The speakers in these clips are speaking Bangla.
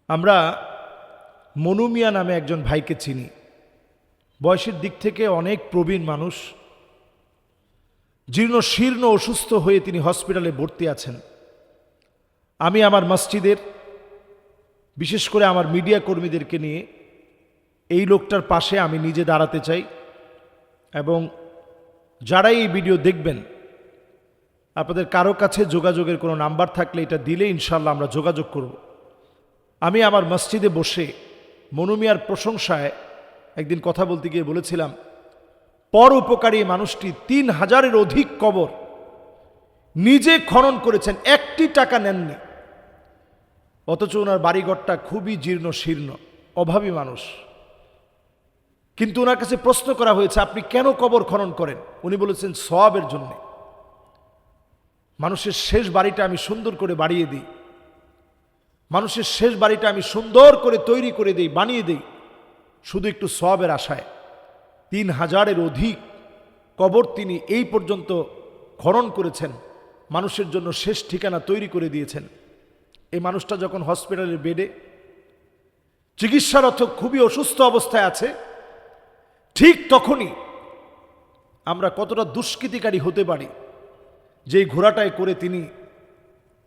আমরা মনু মিয়া নামে একজন ভাইকে চিনি। বয়সের দিক থেকে অনেক প্রবীণ মানুষ, জীর্ণ শীর্ণ অসুস্থ হয়ে তিনি হসপিটালে ভর্তি আছেন। আমি আমার মসজিদের, বিশেষ করে আমার মিডিয়া কর্মীদেরকে নিয়ে এই লোকটার পাশে আমি নিজে দাঁড়াতে চাই, এবং যারা এই ভিডিও দেখবেন আপনাদের কারো কাছে যোগাযোগের কোনো নাম্বার থাকলে এটা দিলে ইনশাল্লাহ আমরা যোগাযোগ করব। আমি আমার মসজিদে বসে মনু মিয়ার প্রশংসায় একদিন কথা বলতে গিয়ে বলেছিলাম, পর উপকারী মানুষটি ৩,০০০-এর অধিক কবর নিজে খনন করেছেন, একটি টাকা নেননি। অথচ ওনার বাড়িঘরটা খুবই জীর্ণ শীর্ণ, অভাবী মানুষ। কিন্তু ওনার কাছে প্রশ্ন করা হয়েছে, আপনি কেন কবর খনন করেন? উনি বলেছেন, সওয়াবের জন্য। মানুষের শেষ বাড়িটা আমি সুন্দর করে বাড়িয়ে দিই, মানুষের শেষ বাড়িটা আমি সুন্দর করে তৈরি করে দিই, বানিয়ে দিই, শুধু একটু সওয়াবের আশায়। ৩,০০০-এর অধিক কবর তিনি এই পর্যন্ত খনন করেছেন, মানুষের জন্য শেষ ঠিকানা তৈরি করে দিয়েছেন। এই মানুষটা যখন হসপিটালের বেডে চিকিৎসারত খুবই অসুস্থ অবস্থায় আছে, ঠিক তখনই আমরা কতটা দুষ্কৃতিকারী হতে পারি, যেই ঘোড়াটায় করে তিনি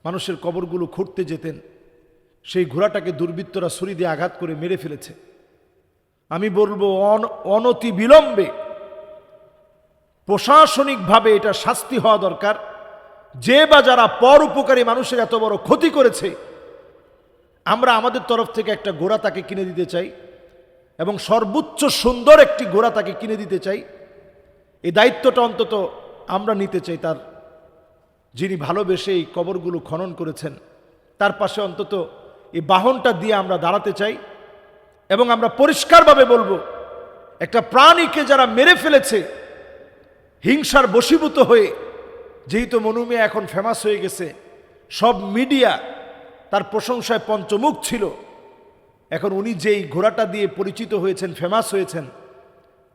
মানুষের কবরগুলো খুঁড়তে যেতেন, সেই ঘোড়াটাকে দুর্বৃত্তরা ছুরি দিয়ে আঘাত করে মেরে ফেলেছে। আমি বলবো অনতি বিলম্বে প্রশাসনিকভাবে এটা শাস্তি হওয়া দরকার। যে বা যারা পর উপকারী মানুষের এত বড় ক্ষতি করেছে, আমরা আমাদের তরফ থেকে একটা ঘোড়া তাকে কিনে দিতে চাই, এবং সর্বোচ্চ সুন্দর একটি ঘোড়া তাকে কিনে দিতে চাই। এই দায়িত্বটা অন্তত আমরা নিতে চাই। তার যিনি ভালোবেসে এই কবরগুলো খনন করেছেন, তার পাশে অন্তত এই বাহনটা দিয়ে আমরা দাঁড়াতে চাই, এবং আমরা পরিষ্কারভাবে বলবো, একটা প্রাণীকে যারা মেরে ফেলেছে হিংসার বশীভূত হয়ে, যেহেতু মনু মিয়া এখন ফেমাস হয়ে গেছে, সব মিডিয়া তার প্রশংসায় পঞ্চমুখ ছিল, এখন উনি যেই ঘোড়াটা দিয়ে পরিচিত হয়েছেন, ফেমাস হয়েছেন,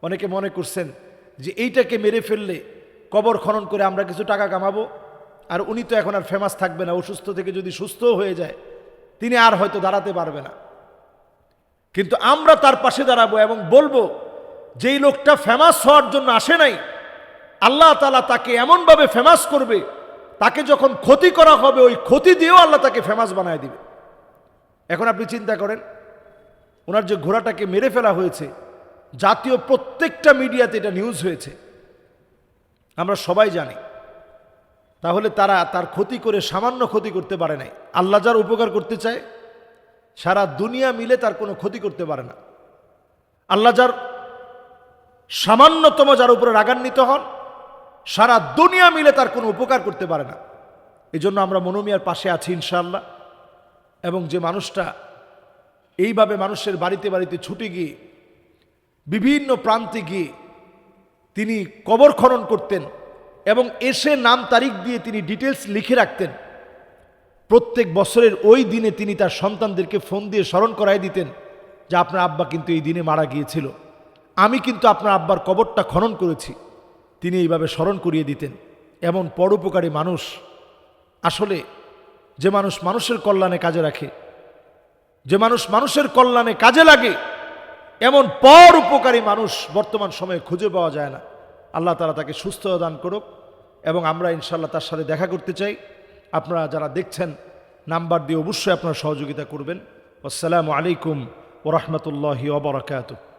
অনেকে মনে করছেন যে এইটাকে মেরে ফেললে কবর খনন করে আমরা কিছু টাকা কামাবো, আর উনি তো এখন আর ফেমাস থাকবে না, অসুস্থ থেকে যদি সুস্থও হয়ে যায় তিনি আর হয়তো দাঁড়াতে পারবে না। কিন্তু আমরা তার পাশে দাঁড়াবো এবং বলবো, যেই লোকটা ফেমাস হওয়ার জন্য আসে নাই, আল্লাহ তাআলা তাকে এমনভাবে ফেমাস করবে, তাকে যখন ক্ষতি করা হবে ওই ক্ষতি দিয়েও আল্লাহ তাকে ফেমাস বানায় দিবে। এখন আপনি চিন্তা করেন, ওনার যে ঘোড়াটাকে মেরে ফেলা হয়েছে, জাতীয় প্রত্যেকটা মিডিয়াতে এটা নিউজ হয়েছে, আমরা সবাই জানি। তাহলে তারা তার ক্ষতি করে সামান্য ক্ষতি করতে পারে নাই। আল্লাহ যার উপকার করতে চায়, সারা দুনিয়া মিলে তার কোনো ক্ষতি করতে পারে না। আল্লাহ যার সামান্যতম যার উপরে রাগান্বিত হন, সারা দুনিয়া মিলে তার কোনো উপকার করতে পারে না। এই জন্য আমরা মনু মিয়ার পাশে আছি ইনশাআল্লাহ। এবং যে মানুষটা এইভাবে মানুষের বাড়িতে বাড়িতে ছুটে গিয়ে, বিভিন্ন প্রান্তে গিয়ে তিনি কবর খনন করতেন, এবং এসে নাম তারিখ দিয়ে তিনি ডিটেলস লিখে রাখতেন, প্রত্যেক বছরের ওই দিনে তিনি তার সন্তানদেরকে ফোন দিয়ে স্মরণ করাই দিতেন যে আপনার আব্বা কিন্তু এই দিনে মারা গিয়েছিল, আমি কিন্তু আপনার আব্বার কবরটা খনন করেছি। তিনি এইভাবে স্মরণ করিয়ে দিতেন। এমন পরোপকারী মানুষ, আসলে যে মানুষ মানুষের কল্যাণে কাজে রাখে, যে মানুষ মানুষের কল্যাণে কাজে লাগে, এমন পর উপকারী মানুষ বর্তমান সময়ে খুঁজে পাওয়া যায় না। আল্লাহ তাআলা তাকে সুস্থতা দান করুক, এবং আমরা ইনশাআল্লাহ তার সাথে দেখা করতে চাই। আপনারা যারা দেখছেন নাম্বার দিয়ে অবশ্যই আপনারা সহযোগিতা করবেন। আসসালামু আলাইকুম ওয়া রাহমাতুল্লাহি ওয়া বারাকাতুহু।